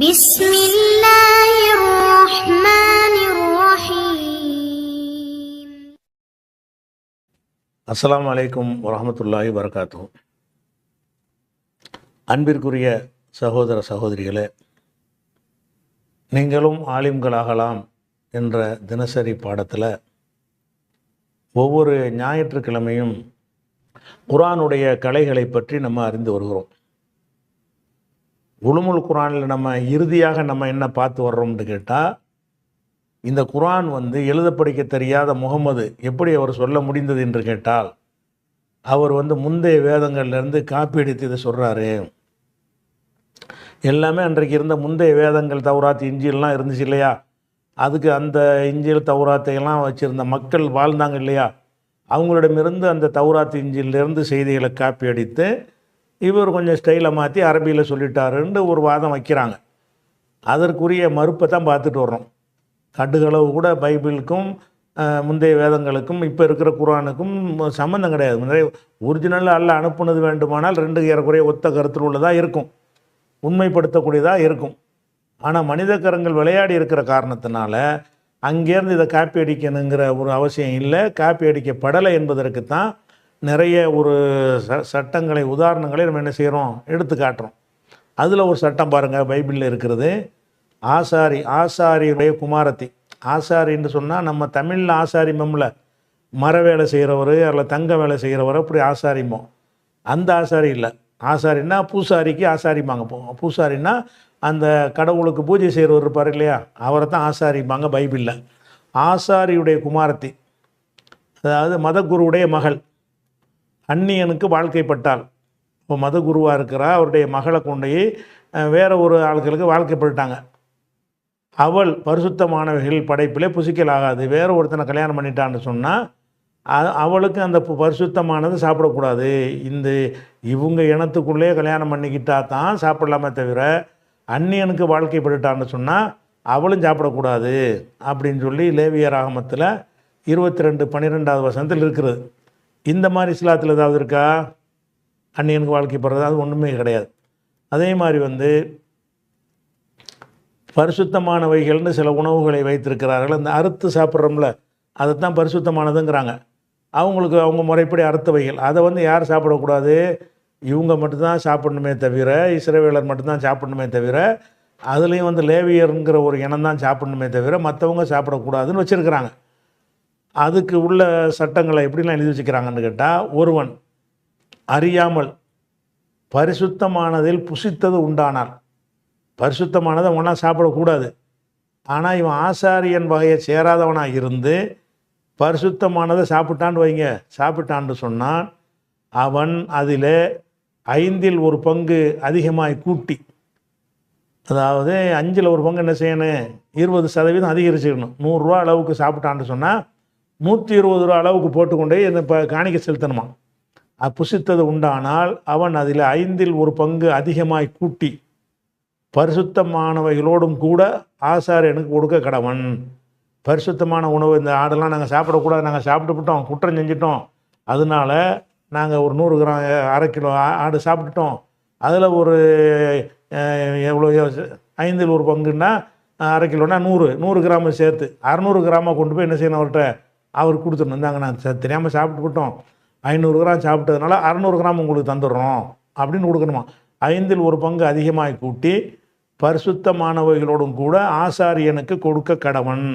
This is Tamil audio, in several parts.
بسم الله الرحمن الرحيم. அஸ்ஸலாமு அலைக்கும் வரஹ்மத்துல்லாஹி வபரகாத்துஹு. அன்பிற்குரிய சகோதர சகோதரிகளே, நீங்களும் ஆலிம்களாகலாம் என்ற தினசரி பாடத்தில் ஒவ்வொரு ஞாயிற்றுக்கிழமையும் குர்ஆனுடைய கலைகளை பற்றி நம்ம அறிந்து வருகிறோம். உலுமுல் குர்ஆனில் நம்ம இறுதியாக நம்ம என்ன பார்த்து வர்றோம்னு கேட்டால், இந்த குர்ஆன் எழுத படிக்க தெரியாத முகமது எப்படி அவர் சொல்ல முடிந்தது என்று கேட்டால், அவர் முந்தைய வேதங்கள்லேருந்து காப்பி அடித்து இதை சொல்கிறாரு. எல்லாமே அன்றைக்கு இருந்த முந்தைய வேதங்கள், தௌராத், இஞ்சில்லாம் இருந்துச்சு இல்லையா, அதுக்கு அந்த இஞ்சில் தௌராத்தையெல்லாம் வச்சுருந்த மக்கள் வாழ்ந்தாங்க இல்லையா, அவங்களிடமிருந்து அந்த தௌராத் இஞ்சிலிருந்து செய்திகளை காப்பி அடித்து இவர் கொஞ்சம் ஸ்டைலை மாற்றி அரபியில் சொல்லிட்டாருன்னு ஒரு வாதம் வைக்கிறாங்க. அதற்குரிய மறுப்பை தான் பார்த்துட்டு வர்றோம். கடுகளவு கூட பைபிளுக்கும் முந்தைய வேதங்களுக்கும் இப்போ இருக்கிற குர்ஆனுக்கும் சம்மந்தம் கிடையாது. ஒரிஜினல் அல்ல அனுப்புனது வேண்டுமானால் ரெண்டு ஏறக்குறைய ஒத்த கருத்தில் உள்ளதாக இருக்கும், உண்மைப்படுத்தக்கூடியதாக இருக்கும். ஆனால் மனித கரங்கள் விளையாடி இருக்கிற காரணத்தினால அங்கேருந்து இதை காப்பி அடிக்கணுங்கிற ஒரு அவசியம் இல்லை. காப்பி அடிக்கப்படலை என்பதற்கு தான் நிறைய ஒரு சட்டங்களை, உதாரணங்களை நம்ம என்ன செய்கிறோம், எடுத்து காட்டுறோம். அதில் ஒரு சட்டம் பாருங்கள், பைபிளில் இருக்கிறது. ஆசாரியுடைய குமாரத்தி. ஆசாரின்னு சொன்னால் நம்ம தமிழில் ஆசாரிமம்ல மர வேலை செய்கிறவர் அதில் தங்க வேலை செய்கிறவர் அப்படி ஆசாரிமோ. அந்த ஆசாரி இல்லை. ஆசாரின்னா பூசாரிக்கு ஆசாரிம்பாங்க. பூசாரின்னா அந்த கடவுளுக்கு பூஜை செய்கிறவர் இருப்பார் இல்லையா, அவரை தான் ஆசாரிம்பாங்க பைபிளில். ஆசாரியுடைய குமாரத்தி, அதாவது மதகுருவுடைய மகள், அந்நியனுக்கு வாழ்க்கைப்பட்டாள். இப்போ மதகுருவாக இருக்கிறா, அவருடைய மகளை கொண்டு வேறு ஒரு ஆட்களுக்கு வாழ்க்கைப்பட்டாங்க. அவள் பரிசுத்தமானவைகள் படைப்பிலே புசிக்கலாகாது. வேறு ஒருத்தனை கல்யாணம் பண்ணிட்டான்னு சொன்னால் அவளுக்கு அந்த பரிசுத்தமானது சாப்பிடக்கூடாது. இவங்க இனத்துக்குள்ளே கல்யாணம் பண்ணிக்கிட்டா தான் சாப்பிடலாமே தவிர, அந்நியனுக்கு வாழ்க்கைப்பட்டுட்டான்னு சொன்னால் அவளும் சாப்பிடக்கூடாது அப்படின்னு சொல்லி லேவியர் ஆகமத்தில் 22:12 வசனத்தில் இருக்கிறது. இந்த மாதிரி இஸ்லாத்தில் ஏதாவது இருக்கா? அந்நியனுக்கு வாழ்க்கைப்படுறது அது ஒன்றுமே கிடையாது. அதே மாதிரி பரிசுத்தமானவைகள்னு சில உணவுகளை வைத்திருக்கிறார்கள். அந்த அறுத்து சாப்பிட்றோம்ல, அதை தான் பரிசுத்தமானதுங்கிறாங்க. அவங்களுக்கு அவங்க முறைப்படி அறுத்தவைகள், அதை யார் சாப்பிடக்கூடாது? இவங்க மட்டும்தான் சாப்பிடணுமே தவிர, இஸ்ரவேலர் மட்டும்தான் சாப்பிடணுமே தவிர, அதுலேயும் லேவியருங்கிற ஒரு இனம் தான் சாப்பிடணுமே தவிர மற்றவங்க சாப்பிடக்கூடாதுன்னு வச்சுருக்கிறாங்க. அதுக்கு உள்ள சட்டங்களை எப்படிலாம் எழுதி வச்சுக்கிறாங்கன்னு கேட்டால், ஒருவன் அறியாமல் பரிசுத்தமானதில் புசித்தது உண்டானால், பரிசுத்தமானதை அவனா சாப்பிடக்கூடாது. ஆனால் இவன் ஆசாரியன் வகையை சேராதவனாக இருந்து பரிசுத்தமானதை சாப்பிட்டான்னு வைங்க, சாப்பிட்டான்னு சொன்னான், அவன் அதில் 1/5 அதிகமாய் கூட்டி, அதாவது 1/5 என்ன செய்யணும், 20% அதிகரிச்சுக்கணும். 100 ரூபா அளவுக்கு சாப்பிட்டான்னு சொன்னால் 120 ரூபா அளவுக்கு போட்டுக்கொண்டே இப்போ காணிக்க செலுத்தணுமா. புசித்தது உண்டானால் அவன் அதில் 1/5 அதிகமாய் கூட்டி பரிசுத்தமானவைகளோடும் கூட ஆசாரியனுக்கு கொடுக்க கடவன். பரிசுத்தமான உணவு, இந்த ஆடெல்லாம் நாங்கள் சாப்பிடக்கூடாது, நாங்கள் சாப்பிட்டுவிட்டோம், குற்றம் செஞ்சிட்டோம், அதனால் நாங்கள் ஒரு 100 கிராம் 1/2 கிலோ ஆடு சாப்பிட்டுட்டோம், அதில் ஒரு எவ்வளோ 1/5 1/2 கிலோன்னா 100 கிராம் சேர்த்து 600 கிராமாக கொண்டு போய் என்ன செய்யணும், அவர்கிட்ட அவர் கொடுத்துடணும். இருந்தாங்க, நான் தெரியாமல் சாப்பிட்டுவிட்டோம், 500 கிராம் சாப்பிட்டதுனால 600 கிராம் உங்களுக்கு தந்துடுறோம் அப்படின்னு கொடுக்கணுமா. 1/5 அதிகமாக கூட்டி பரிசுத்தமானவைகளோடும் கூட ஆசாரியனுக்கு கொடுக்க கடவன்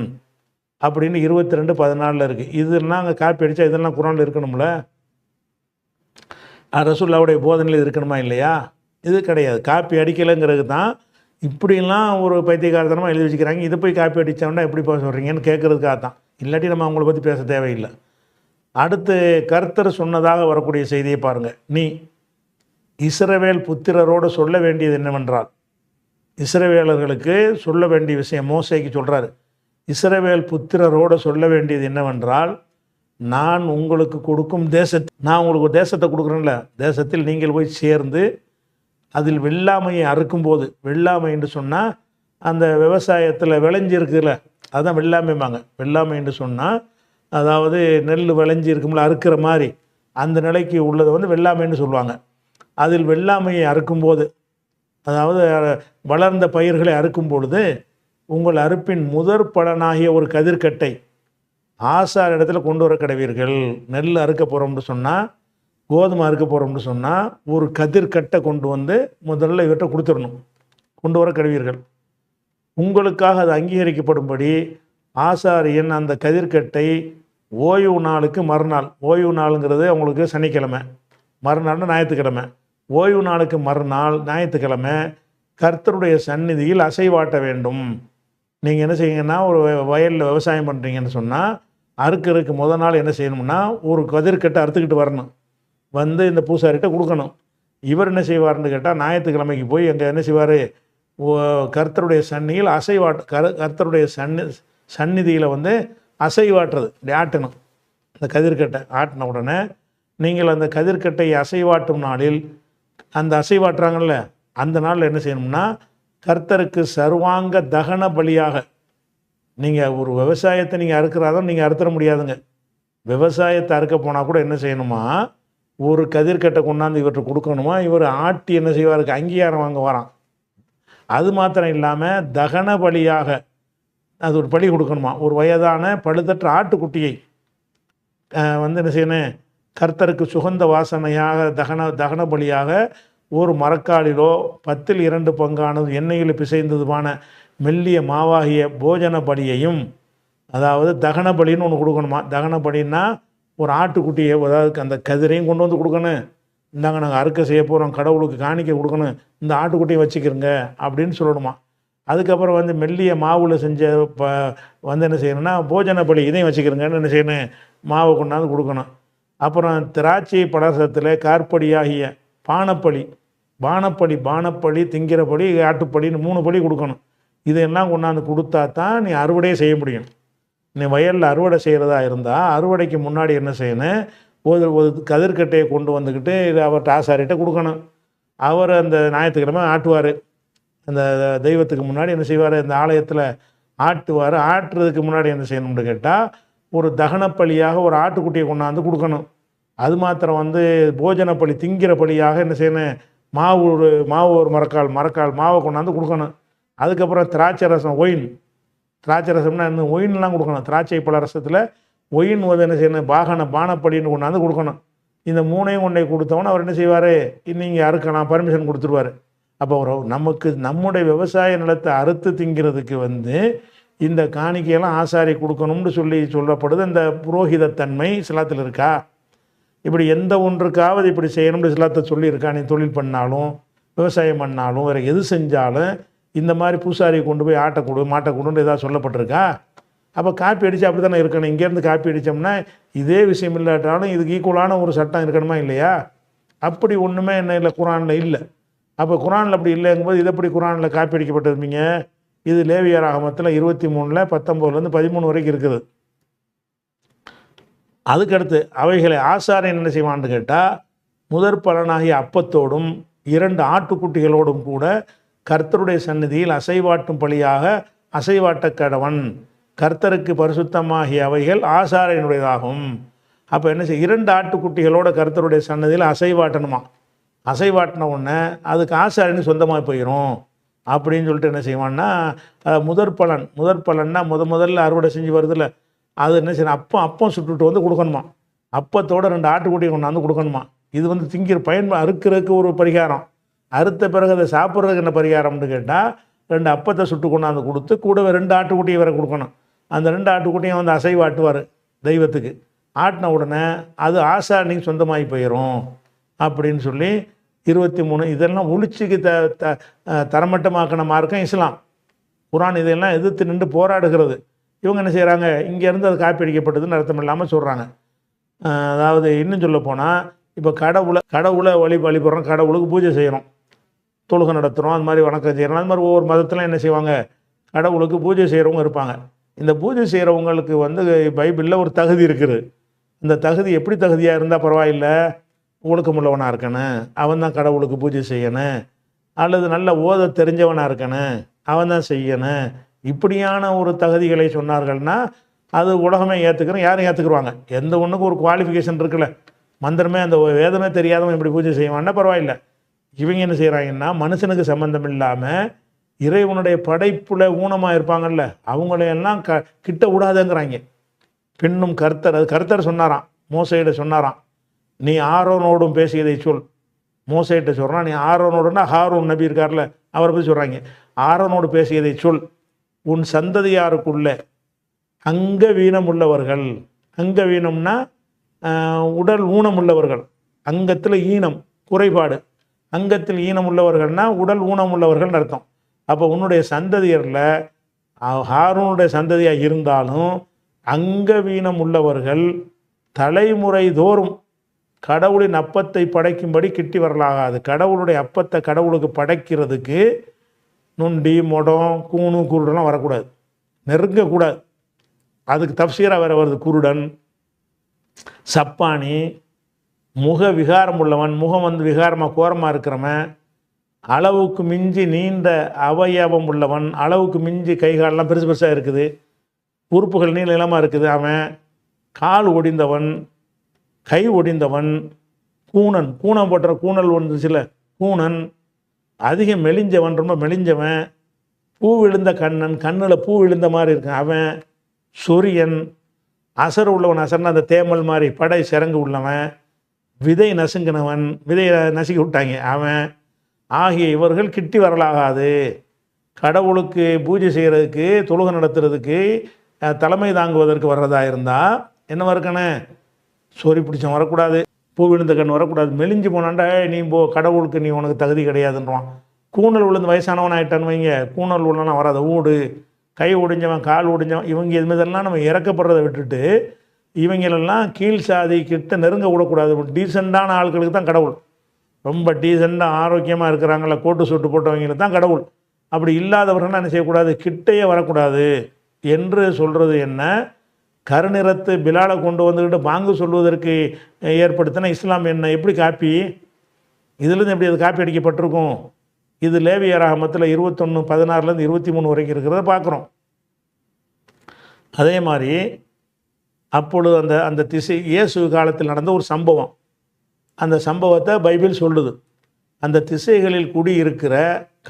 அப்படின்னு 22:14 இருக்குது. இதெல்லாம் அங்கே காப்பி அடித்தா இதெல்லாம் குர்ஆனில் இருக்கணும்ல, ரசூலுல்லாஹ்வுடைய போதனையில் இருக்கணுமா இல்லையா? இது கிடையாது. காப்பி அடிக்கலைங்கிறது தான் இப்படிலாம் ஒரு பைத்தியக்காரத்தனமாக எழுதி வச்சுக்கிறாங்க. இதை போய் காப்பி அடித்தோம்னா எப்படி போய் சொல்கிறீங்கன்னு கேட்குறதுக்காக தான். இல்லாட்டி நம்ம அவங்கள பற்றி பேச தேவையில்லை. அடுத்து கர்த்தர் சொன்னதாக வரக்கூடிய செய்தியை பாருங்கள். நீ இஸ்ரவேல் புத்திரரோடு சொல்ல வேண்டியது என்னவென்றால், இஸ்ரவேலர்களுக்கு சொல்ல வேண்டிய விஷயம் மோசேக்கு சொல்கிறாரு. இஸ்ரவேல் புத்திரரோடு சொல்ல வேண்டியது என்னவென்றால், நான் உங்களுக்கு கொடுக்கும் நான் உங்களுக்கு தேசத்தை கொடுக்குறேன்ல, தேசத்தில் நீங்கள் போய் சேர்ந்து அதில் வெள்ளாமையை அறுக்கும்போது, வெள்ளாமை என்று சொன்னால் அந்த விவசாயத்தில் விளைஞ்சி இருக்குதுல்ல, அதுதான் வெள்ளாமைம்பாங்க. வெள்ளாமை என்று சொன்னால் அதாவது நெல் விளைஞ்சி இருக்கும்ல, அறுக்கிற மாதிரி அந்த நிலைக்கு உள்ளதை வெள்ளாமைன்னு சொல்லுவாங்க. அதில் வெள்ளாமையை அறுக்கும்போது, அதாவது வளர்ந்த பயிர்களை அறுக்கும் பொழுது உங்கள் அறுப்பின் முதற் பலனாகிய ஒரு கதிர்க்கட்டை ஆசார் இடத்துல கொண்டு வர கடவீர்கள். நெல் அறுக்க போகிறோம்னு சொன்னால், கோதுமை அறுக்க போகிறோம்னு சொன்னால் ஒரு கதிர்க்கட்டை கொண்டு வந்து முதல்ல இவற்றை கொடுத்துடணும், கொண்டு வர கடவீர்கள். உங்களுக்காக அது அங்கீகரிக்கப்படும்படி ஆசாரியன் அந்த கதிர்க்கட்டை ஓய்வு நாளுக்கு மறுநாள், ஓய்வு நாளுங்கிறது அவங்களுக்கு சனிக்கிழமை, மறுநாள்னு ஞாயிற்றுக்கிழமை, ஓய்வு நாளுக்கு மறுநாள் ஞாயிற்றுக்கிழமை கர்த்தருடைய சந்நிதியில் அசைவாட்ட வேண்டும். நீங்கள் என்ன செய்யுங்கன்னா, ஒரு வயலில் விவசாயம் பண்ணுறீங்கன்னு சொன்னால் அறுக்கிறதுக்கு முதல் நாள் என்ன செய்யணும்னா, ஒரு கதிர்க்கட்டை அறுத்துக்கிட்டு வரணும், வந்து இந்த பூசாரிகிட்ட கொடுக்கணும். இவர் என்ன செய்வார்னு கேட்டால், ஞாயிற்றுக்கிழமைக்கு போய் அங்கே என்ன செய்வார், கர்த்தருடைய சந்நிதியில் கர்த்தருடைய சந்நிதியில் வந்து அசைவாட்டுறது, இப்படி ஆட்டணும். அந்த கதிர்க்கட்டை ஆட்டின உடனே நீங்கள் அந்த கதிர்க்கட்டை அசைவாட்டும் நாளில், அந்த அசைவாட்டுறாங்கல்ல அந்த நாளில் என்ன செய்யணும்னா, கர்த்தருக்கு சர்வாங்க தகன பலியாக, நீங்கள் ஒரு விவசாயத்தை நீங்கள் அறுக்கிறாதான் நீங்கள் அறுத்துற முடியாதுங்க. விவசாயத்தை அறுக்க போனால் கூட என்ன செய்யணுமா, ஒரு கதிர்க்கட்டை கொண்டாந்து இவற்றை கொடுக்கணுமா, இவர் ஆட்டி என்ன செய்வாருக்கு, அங்கீகாரம் வாங்க வரான். அது மாத்திரம் இல்லாமல் தகன பலியாக அது ஒரு பலி கொடுக்கணுமா, ஒரு வயதான பழுதற்ற ஆட்டுக்குட்டியை வந்து என்ன செய்யணும், கர்த்தருக்கு சுகந்த வாசனையாக தகன பலியாக ஒரு மரக்காலிலோ 10 பங்கானது எண்ணெயில் பிசைந்ததுமான மெல்லிய மாவாகிய போஜன பலியையும், அதாவது தகன பலின்னு ஒன்று கொடுக்கணுமா. தகன பலின்னா ஒரு ஆட்டுக்குட்டியை, அதாவது அந்த கதிரையும் கொண்டு வந்து கொடுக்கணும், இந்தாங்க நாங்கள் அறுக்க செய்ய போகிறோம், கடவுளுக்கு காணிக்க கொடுக்கணும், இந்த ஆட்டுக்குட்டியை வச்சுக்கிறங்க அப்படின்னு சொல்லணுமா. அதுக்கப்புறம் வந்து மெல்லிய மாவில் செஞ்ச வந்து என்ன செய்யணும்னா, போஜன பலி இதையும் வச்சுக்கிறங்கன்னு என்ன செய்யணும், மாவை கொண்டாந்து கொடுக்கணும். அப்புறம் திராட்சை பலசத்தில் கார்படியாகிய பானப்படி திங்கிறபடி ஆட்டுப்படின்னு 3 படி கொடுக்கணும். இதெல்லாம் கொண்டாந்து கொடுத்தா தான் நீ அறுவடையே செய்ய முடியும். நீ வயலில் அறுவடை செய்கிறதா இருந்தால் அறுவடைக்கு முன்னாடி என்ன செய்யணும், ஒரு கதிர்கட்டையை கொண்டு வந்துக்கிட்டு இதை அவர்கிட்ட ஆசாரிகிட்ட கொடுக்கணும். அவர் அந்த ஞாயிற்றுக்கிழமை ஆட்டுவார், அந்த தெய்வத்துக்கு முன்னாடி என்ன செய்வார், இந்த ஆலயத்தில் ஆட்டுவார். ஆட்டுறதுக்கு முன்னாடி என்ன செய்யணும்னு கேட்டால், ஒரு தகனப்பலியாக ஒரு ஆட்டுக்குட்டியை கொண்டாந்து கொடுக்கணும். அது மாத்திரம் வந்து போஜன பலி திங்கிற பலியாக என்ன செய்யணும், மாவு ஒரு மரக்கால் மாவை கொண்டாந்து கொடுக்கணும். அதுக்கப்புறம் திராட்சை ரசம், திராட்சை ரசம்னா என்ன, ஒயின்லாம் கொடுக்கணும். திராட்சை பழ ரசத்தில் ஒயின் வந்து என்ன செய்யணும், பானப்படின்னு கொண்டாந்து கொடுக்கணும். இந்த 3ஐயும் கொண்டே கொடுத்தவொன்னே அவர் என்ன செய்வார், நீங்கள் அறுக்கலாம் பர்மிஷன் கொடுத்துருவார். அப்போ நமக்கு நம்முடைய விவசாய நிலத்தை அறுத்து திங்கிறதுக்கு வந்து இந்த காணிக்கையெல்லாம் ஆசாரி கொடுக்கணும்னு சொல்லப்படுது. இந்த புரோகிதத்தன்மை இஸ்லாத்தில் இருக்கா? இப்படி எந்த ஒன்றுக்காவது இப்படி செய்யணும்னு இஸ்லாத்தை சொல்லியிருக்கா? நீ தொழில் பண்ணாலும் விவசாயம் பண்ணாலும் வேறு எது செஞ்சாலும் இந்த மாதிரி பூசாரியை கொண்டு போய் மாட்டை கொடுன்னு ஏதாவது சொல்லப்பட்டிருக்கா? அப்போ காப்பி அடித்து அப்படி தானே இருக்கணும். இங்கேருந்து காப்பி அடித்தோம்னா இதே விஷயம் இல்லாட்டாலும் இதுக்கு ஈக்குவலான ஒரு சட்டம் இருக்கணுமா இல்லையா? அப்படி ஒன்றுமே என்ன இல்லை, குரானில் இல்லை. அப்போ குரானில் அப்படி இல்லைங்கும்போது இது எப்படி குரானில் காப்பி அடிக்கப்பட்டிருந்தீங்க? இது லேவியர் ஆகமத்தில் 23 19 13 வரைக்கும் இருக்குது. அதுக்கடுத்து அவைகளை ஆசாரியன் என்ன செய்வான்னு கேட்டால், முதற் பலனாகிய அப்பத்தோடும் 2 ஆட்டுக்குட்டிகளோடும் கூட கர்த்தருடைய சந்நிதியில் அசைவாட்டும் பலியாக அசைவாட்ட கடவன். கர்த்தருக்கு பரிசுத்தமாகிய அவைகள் ஆசாரியனுடையதாகும். அப்போ என்ன செய்ய, 2 ஆட்டுக்குட்டிகளோட கர்த்தருடைய சன்னதியில் அசைவாட்டணுமா. அசைவாட்டின உடனே அதுக்கு ஆசாரியனு சொந்தமாக போயிடும் அப்படின்னு சொல்லிட்டு என்ன செய்வான்னா, முதற் பலன்னா முதல்ல அறுவடை செஞ்சு வருதில்ல, அது என்ன செய்யணும், அப்பம் சுட்டுட்டு வந்து கொடுக்கணுமா. அப்பத்தோட 2 ஆட்டுக்குட்டியை கொண்டாந்து கொடுக்கணுமா. இது வந்து அறுக்கிறதுக்கு ஒரு பரிகாரம். அறுத்த பிறகு அதை சாப்பிட்றதுக்கு என்ன பரிகாரம்னு கேட்டால், 2 அப்பத்தை சுட்டு கொண்டாந்து கொடுத்து கூடவே 2 ஆட்டுக்குட்டியை வேற கொடுக்கணும். அந்த 2 ஆட்டுக்குட்டியும் வந்து அசைவாட்டுவார் தெய்வத்துக்கு. ஆட்டின உடனே அது ஆசாரணிக்கு சொந்தமாகி போயிடும் அப்படின்னு சொல்லி 23. இதெல்லாம் ஒழிச்சுக்கு தரமட்டமாக்கின மார்க்கம் இஸ்லாம். குரான் இதெல்லாம் எதிர்த்து நின்று போராடுகிறது. இவங்க என்ன செய்கிறாங்க, இங்கேருந்து அது காப்பி அடிக்கப்பட்டதுன்னு அர்த்தம் இல்லாமல் சொல்கிறாங்க. அதாவது இன்னும் சொல்ல போனால், இப்போ கடவுளை வழிபடுறோம், கடவுளுக்கு பூஜை செய்கிறோம், தொழுகை நடத்துகிறோம், அது மாதிரி வணக்கம் செய்கிறோம். அது மாதிரி ஒவ்வொரு மதத்தில் என்ன செய்வாங்க, கடவுளுக்கு பூஜை செய்கிறவங்க இருப்பாங்க. இந்த பூஜை செய்கிறவங்களுக்கு வந்து பைபிளில் ஒரு தகுதி இருக்குது. இந்த தகுதி எப்படி தகுதியாக இருந்தால் பரவாயில்லை, ஒழுக்கமுள்ளவனாக இருக்கணும், அவன் தான் கடவுளுக்கு பூஜை செய்யணும், அல்லது நல்ல ஓத தெரிஞ்சவனாக இருக்கணும், அவன் தான் செய்யணும். இப்படியான ஒரு தகுதிகளை சொன்னார்கள்னா அது உலகமே ஏற்றுக்கிறோம், யாரும் ஏற்றுக்குருவாங்க. எந்த ஒன்றுக்கும் ஒரு குவாலிஃபிகேஷன் இருக்குல்ல. மந்திரமே அந்த வேதமே தெரியாதவன் இப்படி பூஜை செய்வான்னா பரவாயில்லை. இவங்க என்ன செய்கிறாங்கன்னா மனுஷனுக்கு சம்பந்தம் இல்லாமல் இறைவனுடைய படைப்புல ஊனமாக இருப்பாங்கல்ல அவங்களையெல்லாம் கிட்ட விடாதங்கிறாங்க. பெண்ணும் கர்த்தர், அது கர்த்தர் சொன்னாராம், மோசையிட சொன்னாராம், நீ ஆரோனோடும் பேசியதை சொல். மோசையிட்ட சொல்கிறான், நீ ஆரோனோடுன்னா ஹாரூன் நபி இருக்கார்ல அவரை பற்றி சொல்கிறாங்க, ஆரோனோடு பேசியதை சொல். உன் சந்ததியாருக்குள்ள அங்க வீனம் உள்ளவர்கள், அங்க வீனம்னா உடல் ஊனம் உள்ளவர்கள், அங்கத்தில் ஈனம் குறைபாடு, அங்கத்தில் ஈனம் உள்ளவர்கள்னா உடல் ஊனம் உள்ளவர்கள் அர்த்தம். அப்போ உன்னுடைய சந்ததியரில் ஹாரூனுடைய சந்ததியாக இருந்தாலும் அங்க வீனம் உள்ளவர்கள் தலைமுறை தோறும் கடவுளின் அப்பத்தை படைக்கும்படி கிட்டி வரலாகாது. கடவுளுடைய அப்பத்தை கடவுளுக்கு படைக்கிறதுக்கு நுண்டி மொடம் கூணு குருடெல்லாம் வரக்கூடாது, நெருங்கக்கூடாது. அதுக்கு தப்சீராக வேற வருது, குருடன் சப்பானி, முக விகாரம் உள்ளவன், முகம் வந்து விகாரமாக கோரமாக இருக்கிறவன், அளவுக்கு மிஞ்சி நீண்ட அவயவம் உள்ளவன், அளவுக்கு மிஞ்சி கை காலெலாம் பெருசு பெருசாக இருக்குது, உறுப்புகள் நீளமாக இருக்குது அவன், கால் ஒடிந்தவன், கை ஒடிந்தவன், கூணன், கூணம் போட்டுற கூணல் வந்துச்சுல கூணன், அதிக மெலிஞ்சவன், ரொம்ப மெலிஞ்சவன், பூ விழுந்த கண்ணன், கண்ணில் பூ விழுந்த மாதிரி இருக்கான் அவன், சொரியன், அசர் உள்ளவன், அசர்னா அந்த தேமல் மாதிரி படை சிறங்கு உள்ளவன், விதை நசுங்கினவன், விதையை நசுக்கி விட்டாங்க அவன் ஆகிய இவர்கள் கிட்டி வரலாகாது. கடவுளுக்கு பூஜை செய்கிறதுக்கு, தொழுகை நடத்துறதுக்கு, தலைமை தாங்குவதற்கு வர்றதா இருந்தால் என்ன இருக்கணும், சொறி பிடிச்சவன் வரக்கூடாது, பூ விழுந்த கண் வரக்கூடாது, மெலிஞ்சு போனாண்டா நீ போ கடவுளுக்கு நீ உனக்கு தகுதி கிடையாதுன்றான். கூணல் விழுந்து வயசானவன் ஆகிட்டான்னு வைங்க, கூணல் விழுனா வராத ஊடு, கை ஒடிஞ்சவன், கால் ஒடிஞ்சவன், இவங்க இதுமாதிரிலாம் நம்ம இறக்கப்படுறதை விட்டுட்டு இவங்களெல்லாம் கீழ் சாதி கிட்ட நெருங்க விடக்கூடாது. டீசெண்டான ஆட்களுக்கு தான் கடவுள், ரொம்ப டீசெண்டாக ஆரோக்கியமாக இருக்கிறாங்கள கோட்டு சூட்டு போட்டவங்களுக்கு தான் கடவுள். அப்படி இல்லாதவர்கள் என்ன செய்யக்கூடாது, கிட்டையே வரக்கூடாது என்று சொல்கிறது என்ன, கருநிறத்து பிலாலை கொண்டு வந்துக்கிட்டு பாங்கு சொல்வதற்கு ஏற்படுத்தின இஸ்லாம் என்ன, எப்படி காப்பி, இதுலேருந்து எப்படி அது காப்பி அடிக்கப்பட்டிருக்கும். இது லேவியராகமத்தில் 21:16 23 வரைக்கும் இருக்கிறத பார்க்குறோம். அதே மாதிரி அப்பொழுது அந்த திசை இயேசு காலத்தில் நடந்த ஒரு சம்பவம், அந்த சம்பவத்தை பைபிள் சொல்லுது. அந்த திசைகளில் குடியிருக்கிற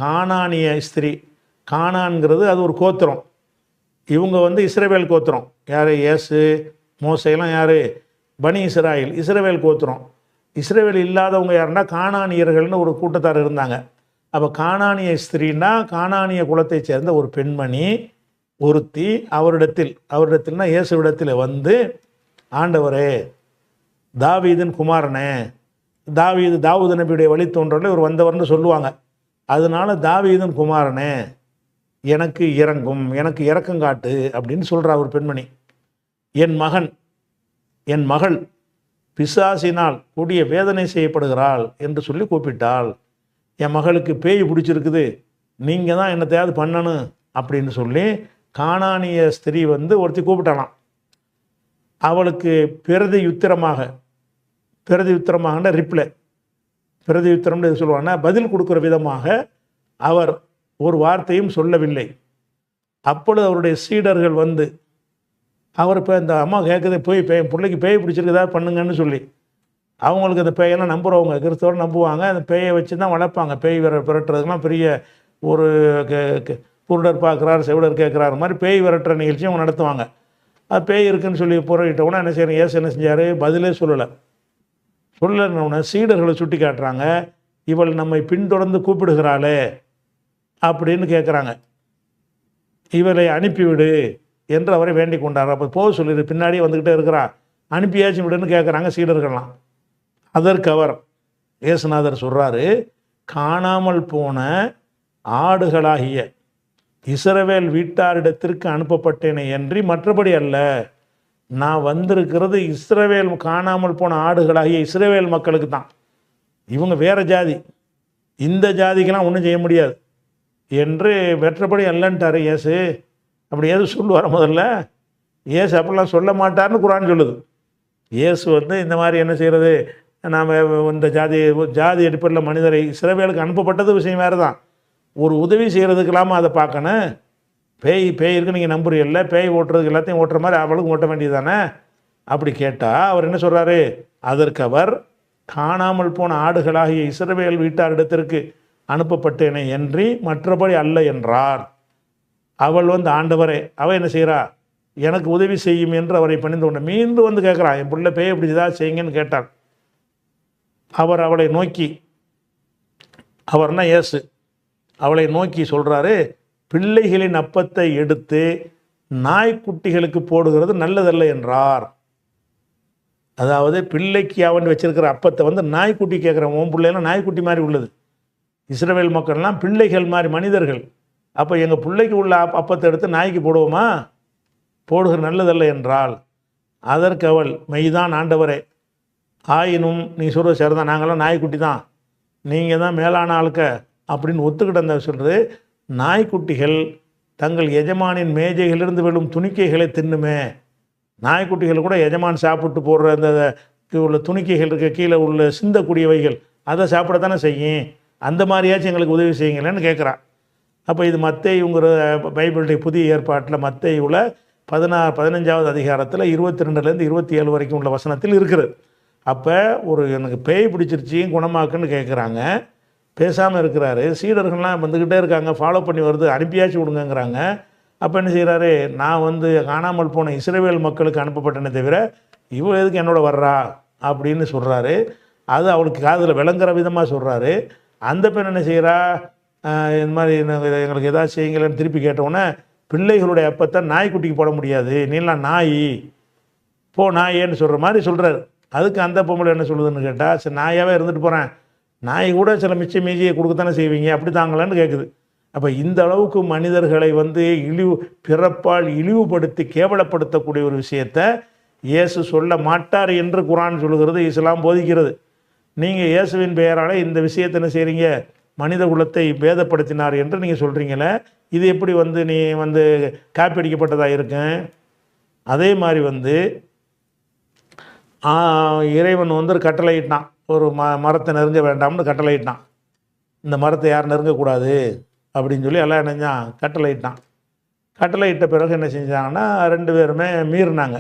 கானானிய ஸ்திரீ, கானான்கிறது அது ஒரு கோத்திரம், இவங்க வந்து இஸ்ரவேல் கோத்திரம். யார், இயேசு மோசையெல்லாம் யார், பனி இஸ்ராயேல், இஸ்ரவேல் கோத்திரம். இஸ்ரவேல் இல்லாதவங்க யாருன்னா கானானியர்கள்னு ஒரு கூட்டத்தார் இருந்தாங்க. அப்போ கானானிய ஸ்திரீன்னா கானானிய குலத்தை சேர்ந்த ஒரு பெண்மணி ஒருத்தி அவரிடத்தில்னா இயேசுவிடத்தில் வந்து, ஆண்டவரே தாவீதின் குமாரனே, தாவூது நபியுடைய வழித்தோன்றல இவர் வந்தவர்னு சொல்லுவாங்க, அதனால தாவீதின் குமாரனே எனக்கு இறங்கும், எனக்கு இரக்கங்காட்டு அப்படின்னு சொல்கிறா ஒரு பெண்மணி. என் மகள் பிசாசினால் கூடிய வேதனை செய்யப்படுகிறாள் என்று சொல்லி கூப்பிட்டாள். என் மகளுக்கு பேய் பிடிச்சிருக்குது, நீங்கள் தான் என்னத்தையாவது பண்ணணும் அப்படின்னு சொல்லி கானானிய ஸ்திரீ வந்து ஒருத்தி கூப்பிட்டாலாம். அவளுக்கு பிரதியுத்திரமான ரிப்ளை, பிரதியுத்திரம்னு எது சொல்லுவாங்கன்னா பதில் கொடுக்குற விதமாக அவர் ஒரு வார்த்தையும் சொல்லவில்லை. அப்பொழுது அவருடைய சீடர்கள் வந்து, அவர் இப்போ இந்த அம்மா கேட்குது, பிள்ளைக்கு பேய் பிடிச்சிருக்குதா பண்ணுங்கன்னு சொல்லி, அவங்களுக்கு அந்த பேயெல்லாம் நம்புகிறவங்க கிறிஸ்தவர் நம்புவாங்க, அந்த பேயை வச்சு தான் வளர்ப்பாங்க. பேய் விரட்டுறதுக்குலாம் பெரிய ஒரு குருடர் பார்க்குறாரு செவிடர் கேட்குறாரு மாதிரி பேய் விரட்டுற நிகழ்ச்சி அவங்க நடத்துவாங்க. அது பேய் இருக்குன்னு சொல்லி புறவிட்டவுடனே என்ன செய்யணும், ஏசு என்ன செஞ்சார், பதிலே சொல்லலைன்னு சீடர்களை சுட்டி காட்டுறாங்க, இவள் நம்மை பின்தொடர்ந்து கூப்பிடுகிறாளே அப்படின்னு கேட்குறாங்க, இவளை அனுப்பிவிடு என்று அவரை வேண்டிக் கொண்டார். அப்போ போக சொல்லிடு, பின்னாடியே வந்துக்கிட்டே இருக்கிறா, அனுப்பியாச்சும் விடுன்னு கேட்குறாங்க சீடர்கள்லாம். அதற்கு அவர் இயேசுநாதர் சொல்கிறாரு, காணாமல் போன ஆடுகளாகிய இஸ்ரவேல் வீட்டாரிடத்திற்கு அனுப்பப்பட்டேனே என்று மற்றபடி அல்ல, நான் வந்திருக்கிறது இஸ்ரவேல் காணாமல் போன ஆடுகளாகிய இஸ்ரவேல் மக்களுக்கு தான். இவங்க வேறு ஜாதி, இந்த ஜாதிக்கெல்லாம் ஒன்றும் செய்ய முடியாது என்று மற்றபடி அல்லன்ட்டார் இயேசு. அப்படி ஏது சொல்லுவார் முதல்ல, இயேசு அப்படிலாம் சொல்ல மாட்டார்னு குர்ஆன் சொல்லுது. இயேசு வந்து இந்த மாதிரி என்ன செய்கிறது, நாம் இந்த ஜாதி அடிப்படையில் மனிதரை இஸ்ரவேலுக்கு அனுப்பப்பட்டது விஷயம் வேறு தான். ஒரு உதவி செய்கிறதுக்கெல்லாமா அதை பார்க்கணும். பேய் இருக்கு நீங்கள் நம்புறீல்ல, பேய் ஓட்டுறதுக்கு எல்லாத்தையும் ஓட்டுற மாதிரி அவளுக்கும் ஓட்ட வேண்டியது தானே அப்படி கேட்டால் அவர் என்ன சொல்கிறாரு, அதற்கு அவர் காணாமல் போன ஆடுகளாகிய இஸ்ரவேல் வீட்டாரிடத்திற்கு அனுப்பப்பட்டேனே என்று மற்றபடி அல்ல என்றார். அவள் வந்து ஆண்டவரே, அவள் என்ன செய்கிறா, எனக்கு உதவி செய்யும் என்று அவரை பணிந்து கொண்ட மீண்டும் வந்து கேட்குறான், என் பிள்ளை பேய் இப்படி ஏதாவது செய்யுங்கன்னு கேட்டார். அவர் அவளை நோக்கி, அவர்னா இயேசு, அவளை நோக்கி சொல்கிறாரு, பிள்ளைகளின் அப்பத்தை எடுத்து நாய்க்குட்டிகளுக்கு போடுகிறது நல்லதல்ல என்றார். அதாவது பிள்ளைக்கு அவன் வச்சிருக்கிற அப்பத்தை வந்து நாய்க்குட்டி கேட்குறான். உன் பிள்ளைலாம் நாய்க்குட்டி மாதிரி உள்ளது. இஸ்ரவேல் மக்கள்லாம் பிள்ளைகள் மாதிரி மனிதர்கள். அப்போ எங்கள் பிள்ளைக்கு உள்ள அப்பத்தை எடுத்து நாய்க்கு போடுவோமா? போடுகிற நல்லதல்ல என்றால். அதற்கு அவள், மெய்தான் ஆண்டவரே, ஆயினும் நீ சொல்கிற சரிதான், நாங்களாம் நாய்க்குட்டி தான், நீங்கள் தான் மேலான ஆளுக்க அப்படின்னு ஒத்துக்கிட்டு அந்த சொல்கிறது. நாய்க்குட்டிகள் தங்கள் எஜமானின் மேஜைகளிலிருந்து விழும் துணிக்கைகளை தின்னுமே. நாய்க்குட்டிகள் கூட எஜமான் சாப்பிட்டு போடுற அந்த உள்ள துணிக்கைகள் இருக்க கீழே உள்ள சிந்தக்கூடியவைகள் அதை சாப்பிடத்தானே செய்யும். அந்த மாதிரியாச்சும் எங்களுக்கு உதவி செய்யுங்களேன்னு கேட்குறான். அப்போ இது மத்தேயுங்கிற பைபிளுடைய புதிய ஏற்பாட்டில் மத்தேயுல 15வது அதிகாரத்தில் 22லேருந்து 27 வரைக்கும் உள்ள வசனத்தில் இருக்கிறது. அப்போ ஒரு எனக்கு பேய் பிடிச்சிருச்சியும் குணமாக்குன்னு கேட்குறாங்க. பேசாமல் இருக்கிறாரு. சீடர்கள்லாம் வந்துக்கிட்டே இருக்காங்க, ஃபாலோ பண்ணி வருது, அனுப்பியாச்சு விடுங்கங்கிறாங்க. அப்போ என்ன செய்கிறாரு, நான் வந்து காணாமல் போன இஸ்ரவேல் மக்களுக்கு அனுப்பப்பட்டனே தவிர இவள் எதுக்கு என்னோட வர்றா அப்படின்னு சொல்கிறாரு. அது அவளுக்கு காதில் விளங்குற விதமாக சொல்கிறாரு. அந்த பெண் என்ன செய்கிறா, இந்த மாதிரி எங்களுக்கு எதாவது செய்யுங்களேன்னு திருப்பி கேட்டவுடனே, பிள்ளைகளுடைய அப்பத்தை நாய்க்குட்டிக்கு போட முடியாது, நீலாம் நாய் போ நாயேன்னு சொல்கிற மாதிரி சொல்கிறார். அதுக்கு அந்த பொம்பளை என்ன சொல்லுதுன்னு கேட்டால், சரி நாயாகவே இருந்துட்டு போகிறேன், நாய் கூட சில மிச்சம் மீதியை கொடுக்கத்தானே செய்வீங்க, அப்படி தாங்களான்னு கேட்குது. அப்போ இந்த அளவுக்கு மனிதர்களை வந்து பிறப்பால் இழிவுபடுத்தி கேவலப்படுத்தக்கூடிய ஒரு விஷயத்தை இயேசு சொல்ல மாட்டார் என்று குர்ஆன் சொல்லுகிறது, இஸ்லாம் போதிக்கிறது. நீங்கள் இயேசுவின் பெயரால் இந்த விஷயத்தை என்ன செய்கிறீங்க, மனித குலத்தை பேதப்படுத்தினார் என்று நீங்கள் சொல்கிறீங்களே, இது எப்படி வந்து நீ வந்து காப்பீடிக்கப்பட்டதாக இருக்கும்? அதே மாதிரி வந்து இறைவன் வந்து ஒரு கட்டளையிட்டான், ஒரு மரத்தை நெருங்க வேண்டாம்னு கட்டளையிட்டான். இந்த மரத்தை யாரும் நெருங்கக்கூடாது அப்படின்னு சொல்லி எல்லாம் நினைஞ்சான், கட்டளையிட்டான். கட்டளையிட்ட பிறகு என்ன செஞ்சாங்கன்னா, 2 பேருமே மீறினாங்க.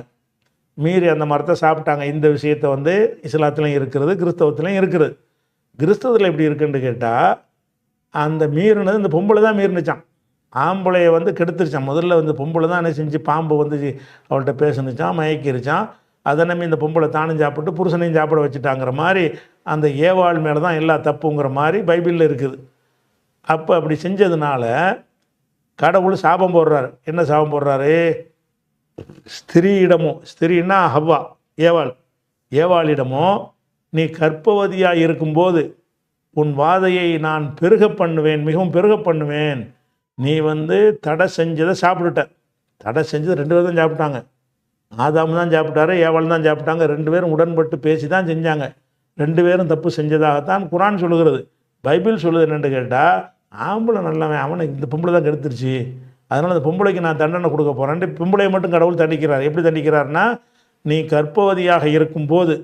மீறி அந்த மரத்தை சாப்பிட்டாங்க. இந்த விஷயத்தை வந்து இஸ்லாத்துலையும் இருக்கிறது, கிறிஸ்தவத்துலையும் இருக்கிறது. கிறிஸ்தவத்தில் எப்படி இருக்குன்னு கேட்டால், அந்த மீறினது இந்த பொம்பளை தான் மீறினுச்சான். ஆம்பளையை வந்து கெடுத்துருச்சான். முதல்ல வந்து பொம்பளை தான் என்ன செஞ்சு, பாம்பு வந்து அவள்கிட்ட பேசுனுச்சான், மயக்கிருச்சான். அதை நம்பி இந்த பொம்பளை தானும் சாப்பிட்டு புருஷனையும் சாப்பிட வச்சுட்டாங்கிற மாதிரி அந்த ஏவாள் மேலே தான் எல்லா தப்புங்கிற மாதிரி பைபிளில் இருக்குது. அப்போ அப்படி செஞ்சதுனால கடவுள் சாபம் போடுறாரு. என்ன சாபம் போடுறாரு, ஸ்திரீன்னா ஹவ்வா, ஏவாளிடமோ நீ கர்ப்பவதியாக இருக்கும்போது உன் வாதையை நான் பெருக பண்ணுவேன், மிகவும் பெருக பண்ணுவேன். நீ வந்து தடை செஞ்சதை சாப்பிட்டுட்ட. தடை செஞ்சது 2 பேரும் தான் சாப்பிட்டாங்க. ஆதாம் தான் சாப்பிட்டாரு, ஏவாள் தான் சாப்பிட்டாங்க. 2 பேரும் உடன்பட்டு பேசி தான் செஞ்சாங்க. 2 பேரும் தப்பு செஞ்சதாகத்தான் குர்ஆன் சொல்லுகிறது. பைபிள் சொல்லுது என்னென்னு கேட்டால், ஆம்பளை நல்லவன், அவனுக்கு இந்த பொம்பளை தான் கெடுத்துருச்சு, அதனால் அந்த பொம்பளைக்கு நான் தண்டனை கொடுக்க போகிறேன்ட்டு பொம்பளையை மட்டும் கடவுள் தண்டிக்கிறார். எப்படி தண்டிக்கிறார்னா, நீ கர்ப்பவதியாக இருக்கும்போது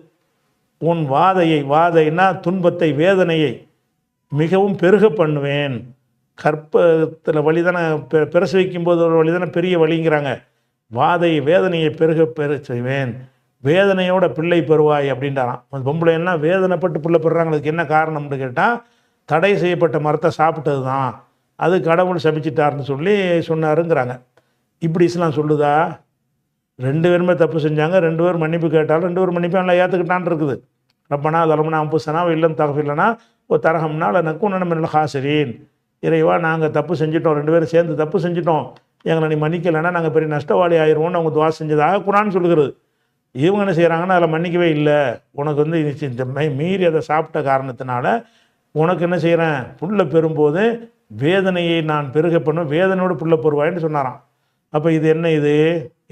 உன் வாதைனா துன்பத்தை, வேதனையை மிகவும் பெருக பண்ணுவேன். கற்பத்தில் வழி தானே, பிரசவிக்கும் போது ஒரு வழி தானே பெரிய வழிங்கிறாங்க. வேதனையை பெருக செய்வேன், வேதனையோட பிள்ளை பெறுவாய் அப்படின்றாராம். அந்த பொம்பளைன்னா வேதனைப்பட்டு பிள்ளை பெறுறாங்க. அதுக்கு என்ன காரணம்னு கேட்டால், தடை செய்யப்பட்ட மரத்தை சாப்பிட்டது தான், அது கடவுள் சபிச்சிட்டார்னு சொல்லி சொன்னாருங்கிறாங்க. இப்படி இஸ்லாம் சொல்லுதா? 2 பேருமே தப்பு செஞ்சாங்க, 2 பேரும் மன்னிப்பு கேட்டாலும் 2 பேரும் மன்னிப்பு எல்லாம் ஏற்றுக்கிட்டான் இருக்குது. ரப்பனா தலமுனா அம்புசனா இல்லம் தகஃபில்லனா ஓ தரஹம்னா லனகுன மினல் ஹாசிரீன். இறைவா, நாங்கள் தப்பு செஞ்சிட்டோம், 2 பேரும் சேர்ந்து தப்பு செஞ்சிட்டோம், எங்களை நீ மன்னிக்கலைன்னா நாங்கள் பெரிய நஷ்டவாளி ஆயிடுவோம்னு அவங்க துவா செஞ்சதாக குர்ஆன் சொல்லுகிறது. இவங்க என்ன செய்கிறாங்கன்னா, அதில் மன்னிக்கவே இல்லை, உனக்கு வந்து இந்த மீறி அதை சாப்பிட்ட காரணத்தினால உனக்கு என்ன செய்கிறேன், புள்ள பெறும்போது வேதனையை நான் பெருக பண்ணுவேன், வேதனையோடு புள்ள பெறுவாயின்னு சொன்னாராம். அப்போ இது என்ன,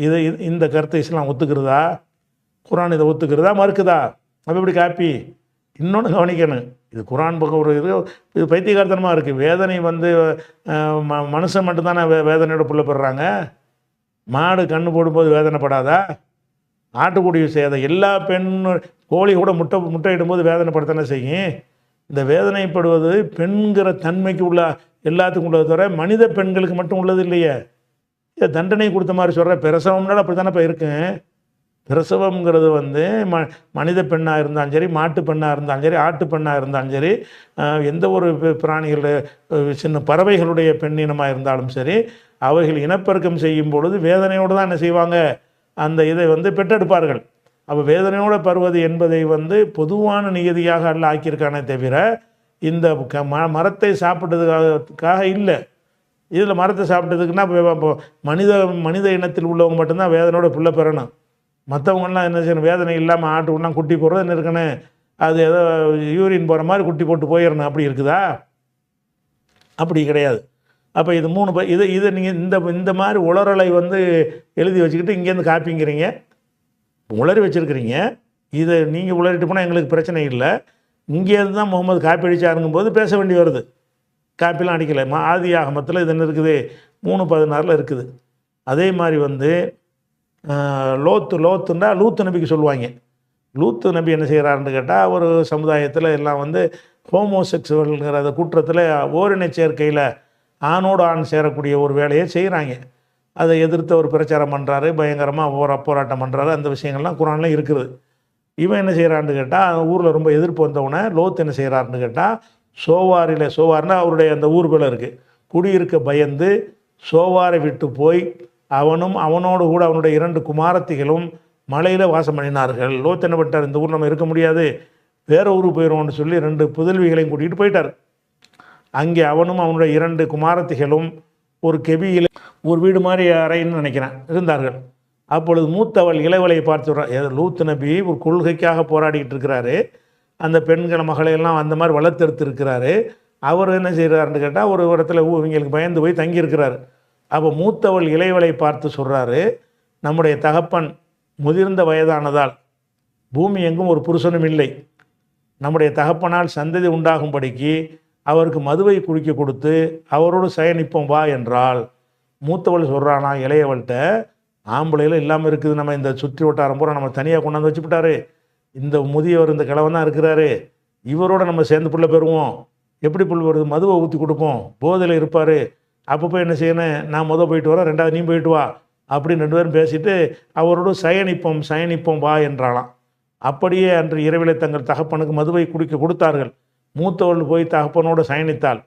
இது இந்த கருத்தை இஸ்லாம் ஒத்துக்கிறதா? குர்ஆன் இதை ஒத்துக்கிறதா, மறுக்குதா? அப்போ இப்படி காப்பி. இன்னொன்று கவனிக்கணும், இது குர்ஆன் பக்கம் ஒரு இது பைத்தியகாரத்தனமாக இருக்குது. வேதனை வந்து மனுஷன் மட்டும்தானே வேதனையோட புள்ள பெறுறாங்க. மாடு கண்ணு போடும்போது வேதனைப்படாதா? ஆட்டுக்குடி செய்யாத எல்லா கோழி கூட முட்டையிடும்போது வேதனைப்படத்தானே செய்யும். இந்த வேதனைப்படுவது பெண்கிற தன்மைக்கு உள்ள எல்லாத்துக்கும் உள்ளது தவிர மனித பெண்களுக்கு மட்டும் உள்ளது இல்லையே. இதை தண்டனை கொடுத்த மாதிரி சொல்கிற பிரசவம்னால அப்படி தானே இப்போ இருக்குங்க. பிரசவம்ங்கிறது வந்து மனித பெண்ணாக இருந்தாலும் சரி, மாட்டு பெண்ணாக இருந்தாலும் சரி, ஆட்டு பெண்ணாக இருந்தாலும் சரி, எந்த ஒரு பிராணிகளுடைய சின்ன பறவைகளுடைய பெண்ணினமாக இருந்தாலும் சரி, அவைகள் இனப்பெருக்கம் செய்யும் பொழுது வேதனையோடு தான் என்ன செய்வாங்க, அந்த இதை வந்து பெற்றெடுப்பார்கள். அப்போ வேதனையோடு பருவது என்பதை வந்து பொதுவான நியதியாக அல்ல ஆக்கியிருக்கானே தவிர இந்த மரத்தை சாப்பிட்டதுக்காக இல்லை. இதில் மரத்தை சாப்பிட்டதுக்குன்னா இப்போ மனித இனத்தில் உள்ளவங்க மட்டும்தான் வேதனையோட பிள்ளை பெறணும். மற்றவங்களாம் என்ன செய்யணும், வேதனை இல்லாமல் ஆட்டுக்குலாம் குட்டி போடுறது என்ன இருக்கணும், அது ஏதோ யூரின் போகிற மாதிரி குட்டி போட்டு போயிடணும், அப்படி இருக்குதா? அப்படி கிடையாது. அப்போ இது 3 இதை நீங்கள் இந்த மாதிரி உளறலை வந்து எழுதி வச்சுக்கிட்டு இங்கேருந்து காப்பிங்கிறீங்க, உளறி வச்சுருக்கிறீங்க. இதை நீங்கள் உளறிட்டு போனால் எங்களுக்கு பிரச்சனை இல்லை. இங்கேருந்து தான் முகமது காப்பி அடித்தாருங்கும் போது பேச வேண்டி வருது. காப்பிலாம் அடிக்கலை. ஆதி ஆகமத்தில் இது என்ன இருக்குது, 3:16 இருக்குது. அதே மாதிரி வந்து லோத்துன்னா லூத்து நபிக்கு சொல்லுவாங்க. லூத்து நபி என்ன செய்கிறாருன்னு கேட்டால், ஒரு சமுதாயத்தில் எல்லாம் வந்து ஹோமோசெக்சுவல்ங்கிற அந்த குற்றத்தில் ஓரின சேர்க்கையில் ஆணோடு ஆண் சேரக்கூடிய ஒரு வேலையை செய்கிறாங்க. அதை எதிர்த்து ஒரு பிரச்சாரம் பண்ணுறாரு, பயங்கரமாக போராட்டம் பண்ணுறாரு. அந்த விஷயங்கள்லாம் குரானில் இருக்குது. இவன் என்ன செய்கிறான்னு கேட்டால், ஊரில் ரொம்ப எதிர்ப்பு வந்தவுடனே லோத் என்ன செய்கிறாருன்னு கேட்டால், சோவார்னா அவருடைய அந்த ஊர் பேர் இருக்குது, குடியிருக்க பயந்து சோவாரை விட்டு போய் அவனும் அவனோடு கூட அவனுடைய 2 குமாரத்திகளும் மலையில் வாசம் பண்ணினார்கள். லோத் என்ன பண்ணிட்டார், இந்த ஊர் நம்ம இருக்க முடியாது, வேற ஊருக்கு போயிடுவோம்னு சொல்லி 2 புதல்விகளையும் கூட்டிகிட்டு போயிட்டார். அங்கே அவனும் அவனுடைய 2 குமாரத்திகளும் ஒரு கெபியில் ஒரு வீடு மாதிரி அறைன்னு நினைக்கிறேன் இருந்தார்கள். அப்பொழுது மூத்தவள் இளைவலை பார்த்து, லூத் நபி ஒரு கொள்கைக்காக போராடிக்கிட்டு இருக்கிறாரு, அந்த பெண்களை மகளையெல்லாம் அந்த மாதிரி வளர்த்தெடுத்து இருக்கிறாரு. அவர் என்ன செய்கிறாருன்னு கேட்டால், ஒரு இடத்துல இவங்களுக்கு பயந்து போய் தங்கியிருக்கிறாரு. அப்போ மூத்தவள் இளைவலை பார்த்து சொல்கிறாரு, நம்முடைய தகப்பன் முதிர்ந்த வயதானதால் பூமி எங்கும் ஒரு புருஷனும் இல்லை, நம்முடைய தகப்பனால் சந்ததி உண்டாகும்படிக்கு அவருக்கு மதுவை குடிக்க கொடுத்து அவரோடு சயனிப்போம் வா என்றால், மூத்தவள் சொல்கிறானா இளையவள்கிட்ட, ஆம்பளையில் இல்லாமல் இருக்குது, நம்ம இந்த சுற்றி வட்டாரம் பூரா நம்ம தனியாக கொண்டாந்து வச்சுவிட்டாரு, இந்த முதியவர் இந்த கிழவன் தான் இருக்கிறாரு, இவரோட நம்ம சேர்ந்து புள்ள பெறுவோம், எப்படி புல் வருது, மதுவை ஊற்றி கொடுப்போம், போதையில் இருப்பார், அப்போ என்ன செய்யணும், நான் போயிட்டு வரேன், 2வது நீ போயிட்டு வா அப்படின்னு 2 பேரும் பேசிட்டு அவரோடு சயனிப்போம் வா என்றாலாம். அப்படியே அன்று இரவிலே தங்கள் தகப்பனுக்கு மதுவை குடிக்க கொடுத்தார்கள். மூத்தவள் போய் தகப்பனோடு சயனித்தாள்.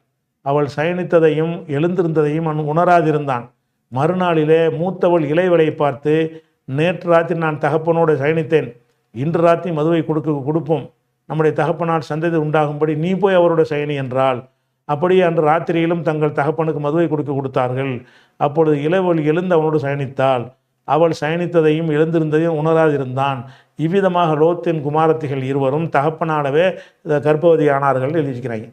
அவள் சயனித்ததையும் எழுந்திருந்ததையும் உணராதிருந்தான். மறுநாளிலே மூத்தவள் இளைவலை பார்த்து, நேற்று ராத்திரி நான் தகப்பனோடு சயனித்தேன், இன்று ராத்திரி மதுவை கொடுப்போம், நம்முடைய தகப்பனால் சந்ததி உண்டாகும்படி நீ போய் அவரோட சயனி என்றாள். அப்படியே அன்று ராத்திரியிலும் தங்கள் தகப்பனுக்கு மதுவை கொடுத்தார்கள். அப்பொழுது இளைவல் எழுந்து அவனோடு சயனித்தாள். அவள் சயனித்ததையும் எழுந்திருந்ததையும் உணராதிருந்தான். இவ்விதமாக லோத்தின் குமாரத்திகள் இருவரும் தகப்பனாலவே கர்ப்பவதி ஆனார்கள் எழுதிக்கிறாங்க.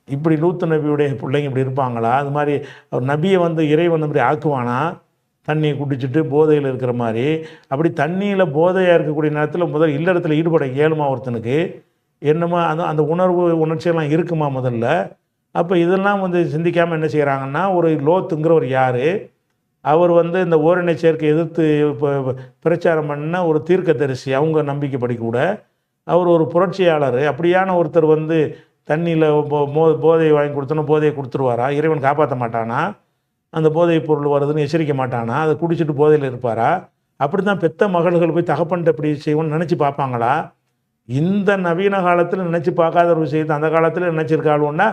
இப்படி லூத்து நபியுடைய பிள்ளைங்க இப்படி இருப்பாங்களா? அது மாதிரி அவர் நபியை வந்து இறைவன் இப்படி ஆக்குவானா? தண்ணியை குடிச்சிட்டு போதையில் இருக்கிற மாதிரி. அப்படி தண்ணியில் போதையாக இருக்கக்கூடிய நேரத்தில் முதல் இல்லறத்தில் ஈடுபட இயலுமா ஒருத்தனுக்கு? என்னமோ அந்த உணர்ச்சியெல்லாம் இருக்குமா முதல்ல? அப்போ இதெல்லாம் வந்து சிந்திக்காமல் என்ன செய்கிறாங்கன்னா, ஒரு லோத்துங்கிறவர் யார், அவர் வந்து இந்த ஓரினை சேர்க்கை எதிர்த்து இப்போ பிரச்சாரம் பண்ண ஒரு தீர்க்கதரிசி, அவங்க நம்பிக்கைப்படி கூட அவர் ஒரு புரட்சியாளர். அப்படியான ஒருத்தர் வந்து தண்ணியில் போதையை வாங்கி கொடுத்தோன்னா போதையை கொடுத்துருவாரா? இறைவன் காப்பாற்ற மாட்டானா? அந்த போதை பொருள் வருதுன்னு எச்சரிக்க மாட்டானா? அதை குடிச்சிட்டு போதையில் இருப்பாரா? அப்படி தான் பெத்த மகள்கள் போய் தகப்பன்ட்டு எப்படி செய்வோன்னு நினச்சி பார்ப்பாங்களா? இந்த நவீன காலத்தில் நினச்சி பார்க்காத ஒரு விஷயத்தை அந்த காலத்தில் நினச்சிருக்காளுன்னா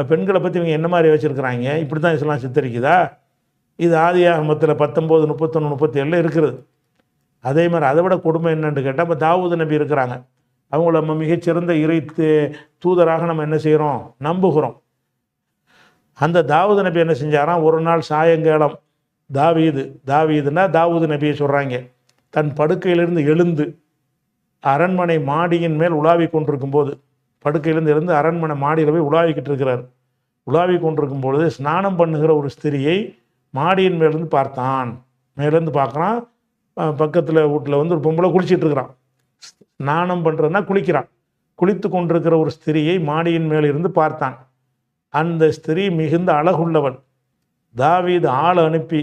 பெண்களை பற்றி இவங்க என்ன மாதிரி வச்சுருக்கிறாங்க? இப்படி தான் இஸ்லாம் சித்தரிக்குதா? இது ஆதியாகமத்தில் 19, 31, 37 இருக்கிறது. அதே மாதிரி அதை விட கொடுமை என்னன்னு கேட்டால், இப்போ தாவூது நபி இருக்கிறாங்க, அவங்கள நம்ம மிகச்சிறந்த இறை தூதராக நம்ம என்ன செய்கிறோம், நம்புகிறோம். அந்த தாவூது நபி என்ன செஞ்சாராம், ஒரு நாள் சாயங்காலம் தாவீதுன்னா தாவூது நபியை சொல்கிறாங்க, தன் படுக்கையிலிருந்து எழுந்து அரண்மனை மாடியின் மேல் உலாவி கொண்டிருக்கும் போது, படுக்கையிலேருந்து எழுந்து அரண்மனை மாடியில் போய் உலாவிக்கிட்டு இருக்கிறார். உலாவி கொண்டிருக்கும் பொழுது ஸ்நானம் பண்ணுகிற ஒரு ஸ்திரியை மாடியின் மேலேருந்து பார்த்தான். மேலேருந்து பார்க்குறான், பக்கத்தில் வீட்டில் வந்து ஒரு பொம்பளை குளிச்சுட்டு இருக்கிறான். ஸ்நானம் பண்ணுறதுனா குளிக்கிறான். குளித்து கொண்டிருக்கிற ஒரு ஸ்திரியை மாடியின் மேலிருந்து பார்த்தான். அந்த ஸ்திரீ மிகுந்த அழகுள்ளவள். தாவீது ஆளை அனுப்பி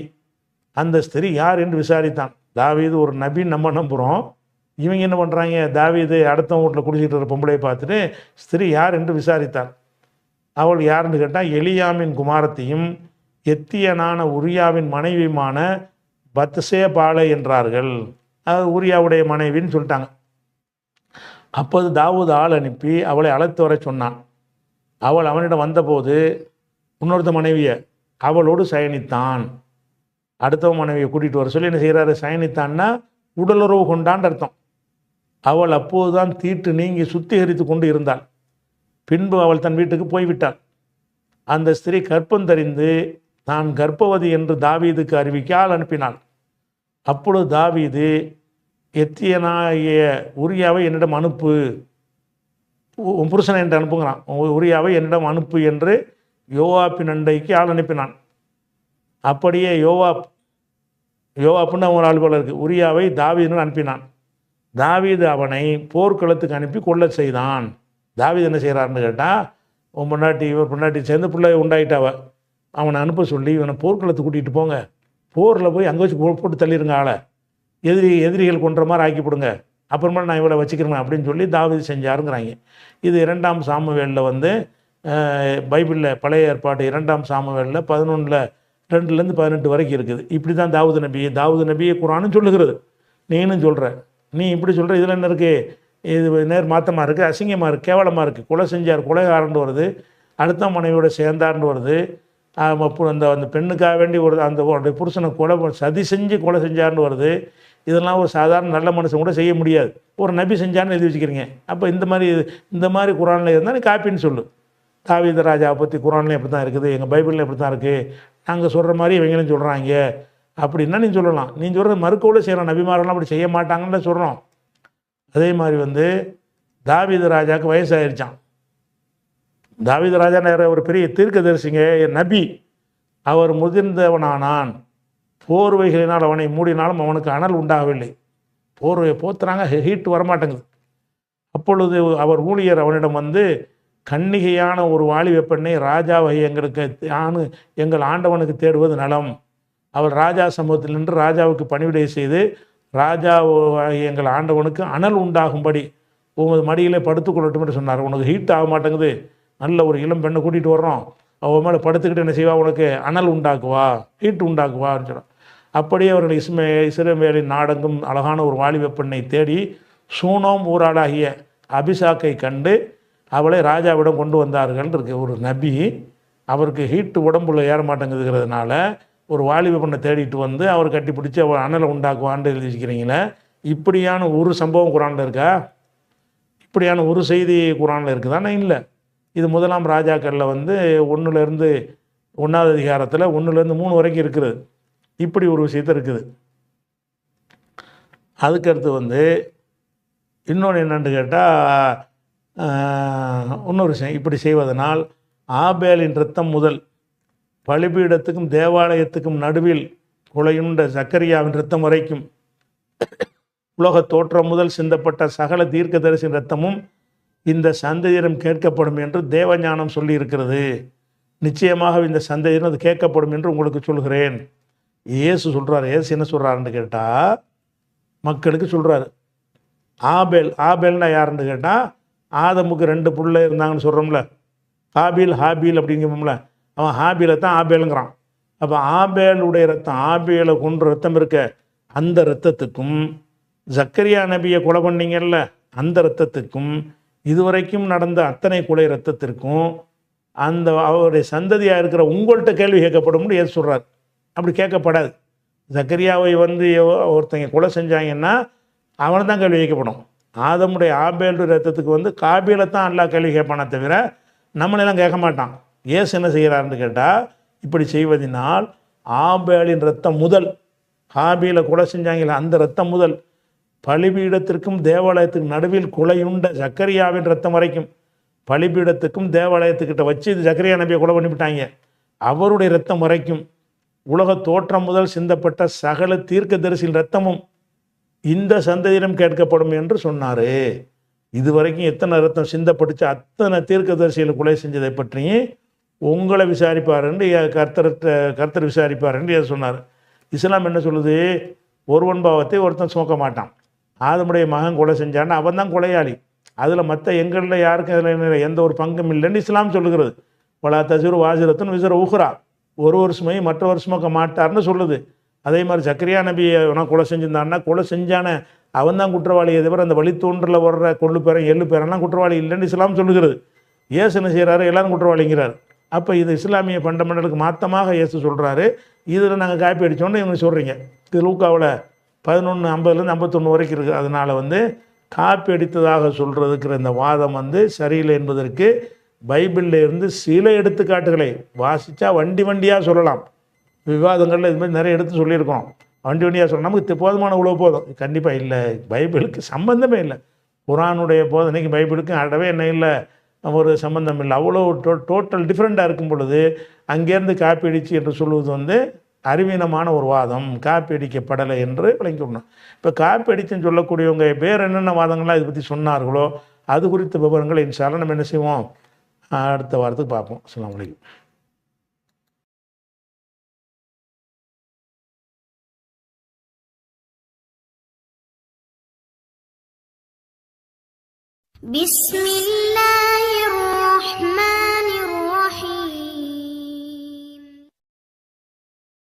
அந்த ஸ்திரீ யார் என்று விசாரித்தான். தாவீது ஒரு நபின்னு நம்ம நம்புகிறோம். இவங்க என்ன பண்ணுறாங்க, தாவீது அடுத்த வீட்டில் குடிச்சிட்டு இருக்கிற பொம்பளையை பார்த்துட்டு ஸ்திரீ யார் என்று விசாரித்தாள். அவள் யாருன்னு கேட்டால், எலியாமின் குமாரத்தையும் எத்தியனான உரியாவின் மனைவியுமான பத்சே பாலை என்றார்கள். அது உரியாவுடைய மனைவின்னு சொல்லிட்டாங்க. அப்போது தாவூத் ஆள் அனுப்பி அவளை அழைத்து வர சொன்னான். அவள் அவனிடம் வந்தபோது இன்னொருத்த மனைவியை அவளோடு சயனித்தான். அடுத்த மனைவியை கூட்டிகிட்டு வர சொல்லி என்ன செய்கிறாரு? சயனித்தான்னா உடலுறவு கொண்டான்னு அர்த்தம். அவள் அப்போதுதான் தீட்டு நீங்கி சுத்திகரித்து கொண்டு இருந்தாள். பின்பு அவள் தன் வீட்டுக்கு போய்விட்டாள். அந்த ஸ்திரீ கர்ப்பம் தரிந்து நான் கர்ப்பவதி என்று தாவீதுக்கு அறிவிக்க ஆள் அனுப்பினாள். அப்பொழுது தாவீது எத்தியனாகிய உரியாவை என்னிடம் அனுப்பு, உன் புருஷனை என்று அனுப்புங்கிறான். உரியாவை என்னிடம் அனுப்பு என்று யோவாப்பின் அண்டைக்கு ஆள் அனுப்பினான். அப்படியே யோவாப்புன்னு ஒரு ஆள் போல இருக்குது. உரியாவை தாவீதுன்னு அனுப்பினான். தாவீது அவனை போர்க்களத்துக்கு அனுப்பி கொள்ள செய்தான். தாவீது என்ன செய்கிறாருன்னு கேட்டால், உன் பொண்டாட்டி இவர் பொண்டாட்டி சேர்ந்து பிள்ளை உண்டாயிட்டாவ, அவனை அனுப்ப சொல்லி இவனை போர்க்களத்துக்கு கூட்டிகிட்டு போங்க, போரில் போய் அங்கே வச்சு போட்டு தள்ளிடுங்க, ஆளை எதிரிகள் கொன்ற மாதிரி ஆக்கிவிடுங்க, அப்புறமா நான் இவளை வச்சுக்கிறேன் அப்படின்னு சொல்லி தாவீது செஞ்சாருங்கிறாங்க. இது 2 சாமுவேலில் பைபிளில் பழைய ஏற்பாடு 2 சாமுவேலில் 11:2-18 வரைக்கும் இருக்குது. இப்படி தான் தாவூது நபியை குர்ஆனும் சொல்லுகிறது. நீனும் சொல்கிற, நீ இப்படி சொல்கிற, இதில் என்ன இருக்குது? இது நேர் மாற்றமாக இருக்குது, அசிங்கமாக இருக்குது, கேவலமாக இருக்குது. கொலை செஞ்சார், கொலைகாரன்னு வருது, அடுத்த மனைவியோட சேர்ந்தார்னு வருது. அந்த பெண்ணுக்காக வேண்டி அந்த புருஷனை சதி செஞ்சு கொலை செஞ்சார்னு வருது. இதெல்லாம் ஒரு சாதாரண நல்ல மனுஷன் கூட செய்ய முடியாது. ஒரு நபி செஞ்சான்னு எழுதி வச்சுக்கிறீங்க. அப்போ இந்த மாதிரி குர்ஆனில் இருந்தால் நீ காப்பின்னு சொல்லு. தாவீது ராஜாவை பற்றி குர்ஆன்லேயும் எப்படி தான் இருக்குது, எங்கள் பைபிளில் எப்படி தான் இருக்குது, நாங்கள் சொல்கிற மாதிரி இவங்களும் சொல்கிறாங்க அப்படின்னா நீ சொல்லலாம். நீ சொல்கிறது மறுக்கோடு செய்யலாம். நபிமாரெல்லாம் அப்படி செய்ய மாட்டாங்கன்னு சொல்கிறோம். அதே மாதிரி தாவீது ராஜாவுக்கு வயசாகிருச்சான். தாவீது ராஜா ஒரு பெரிய தீர்க்கதரிசிங்க, நபி. அவர் முதிர்ந்தவனானான். போர்வைகளினால் அவனை மூடினாலும் அவனுக்கு அனல் உண்டாகவில்லை. போர்வையை போத்துறாங்க, ஹீட் வரமாட்டேங்குது. அப்பொழுது அவர் ஊழியர் அவனிடம் கன்னிகையான ஒரு வாலிப பெண்ணை ராஜாவை எங்கள் ஆண்டவனுக்கு தேடுவது நலம். அவள் ராஜா சமூகத்தில் நின்று ராஜாவுக்கு பணிவிடை செய்து எங்கள் ஆண்டவனுக்கு அனல் உண்டாகும்படி உமது மடியிலே படுத்துக்கொள்ளட்டும் என்று சொன்னார். உனக்கு ஹீட் ஆக மாட்டேங்குது, நல்ல ஒரு இளம் பெண்ணை கூட்டிகிட்டு வர்றோம், அவன் மேலே படுத்துக்கிட்டு என்ன செய்வா, உனக்கு அனல் உண்டாக்குவா, ஹீட் உண்டாக்குவான்னு சொல்கிறான். அப்படியே அவர்கள் இஸ்ரவேலின் நாடெங்கும் அழகான ஒரு வாலிப பெண்ணை தேடி சூனோம் ஊராளாகிய அபிசாக்கை கண்டு அவளை ராஜாவிடம் கொண்டு வந்தார்கள் இருக்கு. ஒரு நபி அவருக்கு ஹீட்டு உடம்புல ஏற மாட்டேங்குதுங்கிறதுனால ஒரு வாலிப பெண்ணை தேடிட்டு அவர் கட்டி பிடிச்சி அவள் அனலை உண்டாக்குவான்னு எழுதி வச்சுக்கிறீங்களே. இப்படியான ஒரு சம்பவம் குர்ஆனில் இருக்கா? இப்படியான ஒரு செய்தி குர்ஆனில் இருக்குதானே? இல்லை. இது 1 ராஜாக்களில் 1 1 அதிகாரத்தில் 1-3 வரைக்கும் இருக்குது. இப்படி ஒரு விஷயத்த இருக்குது. அதுக்கடுத்து இன்னொன்று என்னென்னு கேட்டால், இன்னொரு விஷயம், இப்படி செய்வதனால் ஆபேலின் இரத்தம் முதல் பலிபீடத்துக்கும் தேவாலயத்துக்கும் நடுவில் கொலையுண்ட சக்கரியாவின் இரத்தம் வரைக்கும் உலக தோற்றம் முதல் சிந்தப்பட்ட சகல தீர்க்கதரிசியின் இரத்தமும் இந்த சந்ததியிடம் கேட்கப்படும் என்று தேவஞானம் சொல்லி இருக்கிறது. நிச்சயமாக இந்த சந்ததியிடம் அது கேட்கப்படும் என்று உங்களுக்கு சொல்கிறேன். இயேசு சொல்கிறார். இயேசு என்ன சொல்கிறாருன்னு கேட்டால், மக்களுக்கு சொல்கிறாரு. ஆபேல்னா யாருன்னு கேட்டால், ஆதமுக்கு 2 பிள்ளை இருந்தாங்கன்னு சொல்கிறோம்ல, ஹாபீல் அப்படிங்கிறோம்ல, அவன் ஹாபீலை தான் ஆபேலுங்கிறான். அப்போ ஆபேலுடைய ரத்தம், ஆபேலை கொன்ற ரத்தம் இருக்க அந்த இரத்தத்துக்கும் ஜக்கரியா நபியை கொலை பண்ணீங்கல்ல அந்த இரத்தத்துக்கும் இதுவரைக்கும் நடந்த அத்தனை கொலை இரத்தத்திற்கும் அவருடைய சந்ததியாக இருக்கிற உங்கள்கிட்ட கேள்வி கேட்கப்படும்னு ஏன் சொல்கிறார். அப்படி கேட்கப்படாது. ஜக்கரியாவை ஒருத்தங்க கொலை செஞ்சாங்கன்னா அவனை தான் கேள்வி கேட்கப்படும். ஆதமுடைய ஆபேலுடைய ரத்தத்துக்கு காபீலை தான் எல்லா கேள்வி கேட்பானே தவிர நம்மளெல்லாம் கேட்க மாட்டான். ஏசு என்ன செய்கிறாருன்னு கேட்டால், இப்படி செய்வதனால் ஆபேலின் ரத்தம் முதல், காபீலை கொலை செஞ்சாங்களே அந்த ரத்தம் முதல் பலிபீடத்திற்கும் தேவாலயத்துக்கு நடுவில் கொலையுண்ட ஜக்கரியாவின் ரத்தம் வரைக்கும், பலிபீடத்துக்கும் தேவாலயத்துக்கிட்ட வச்சு இது ஜக்கரியா நபியை கொலை பண்ணிவிட்டாங்க, அவருடைய ரத்தம் வரைக்கும் உலக தோற்றம் முதல் சிந்தப்பட்ட சகல தீர்க்கதரிசியின் ரத்தமும் இந்த சந்ததியிடம் கேட்கப்படும் என்று சொன்னார். இதுவரைக்கும் எத்தனை ரத்தம் சிந்தப்பட்டுச்சு, அத்தனை தீர்க்கதரிசிகளை கொலை செஞ்சதை பற்றியும் உங்களை விசாரிப்பார் என்று கர்த்தர் விசாரிப்பார் என்று சொன்னார். இஸ்லாம் என்ன சொல்லுது? ஒருவன் பாவத்தை ஒருத்தன் சுமக்க மாட்டான். ஆதமுடைய மகன் கொலை செஞ்சான்னு அவன் தான் கொலையாளி. அதில் மற்ற எங்களில் யாருக்கும் அதில் எந்த ஒரு பங்கும் இல்லைன்னு இஸ்லாம் சொல்லுகிறது. வலா தசிறு வாசிரத்துன்னு விசிற ஊஹ்ரா, ஒரு சுமையை மற்றவர் சுமக்க மாட்டார்னு சொல்லுது. அதே மாதிரி சக்கரியா நபியை அவன் கொலை செஞ்சிருந்தான்னா கொலை செஞ்சானே அவன் தான் குற்றவாளியை தவிர அந்த வழித்தோன்றல வர்ற கொள்ளு பேரன் எள்ளு பேரெல்லாம் குற்றவாளி இல்லைன்னு இஸ்லாம் சொல்லுகிறது. இயேசு என்ன செய்கிறாரு, எல்லாரும் குற்றவாளிங்கிறார். அப்போ இது இஸ்லாமிய ஃபண்டமெண்டலுக்கு மாற்றமாக இயேசு சொல்கிறாரு. இதில் நாங்கள் காப்பி அடித்தோன்னு இவங்க சொல்கிறீங்க. இது லூக்காவில் 11:50 51 வரைக்கும் இருக்குது. அதனால் காப்பி அடித்ததாக சொல்கிறதுக்கிற இந்த வாதம் சரியில்லை என்பதற்கு பைபிளில் இருந்து சில எடுத்துக்காட்டுகளை வாசித்தா வண்டியாக சொல்லலாம். விவாதங்களில் இது மாதிரி நிறைய எடுத்து சொல்லியிருக்கோம். வண்டியாக சொல்லலாம், நமக்கு போதுமான உழவு போதும். கண்டிப்பாக இல்லை, பைபிளுக்கு சம்பந்தமே இல்லை. குரானுடைய போதனைக்கு பைபிளுக்கும் அடவே என்ன இல்லை, ஒரு சம்பந்தம் இல்லை. அவ்வளோ டோட்டல் டிஃப்ரெண்ட்டாக இருக்கும் பொழுது அங்கேருந்து காப்பி அடிச்சு என்று சொல்வது அறிவீனமான ஒரு வாதம். காப்பி அடிக்கப்படலை என்று விளங்கிக்கணும். இப்போ காப்பி அடிச்சுன்னு சொல்லக்கூடியவங்க வேறு என்னென்ன வாதங்கள்லாம் இதை பற்றி சொன்னார்களோ அது குறித்த விவரங்களை இன்ஷால்லா நம்ம என்ன செய்வோம், அடுத்த வாரத்துக்கு பார்ப்போம். அஸ்ஸலாமு அலைக்கும். بسم الله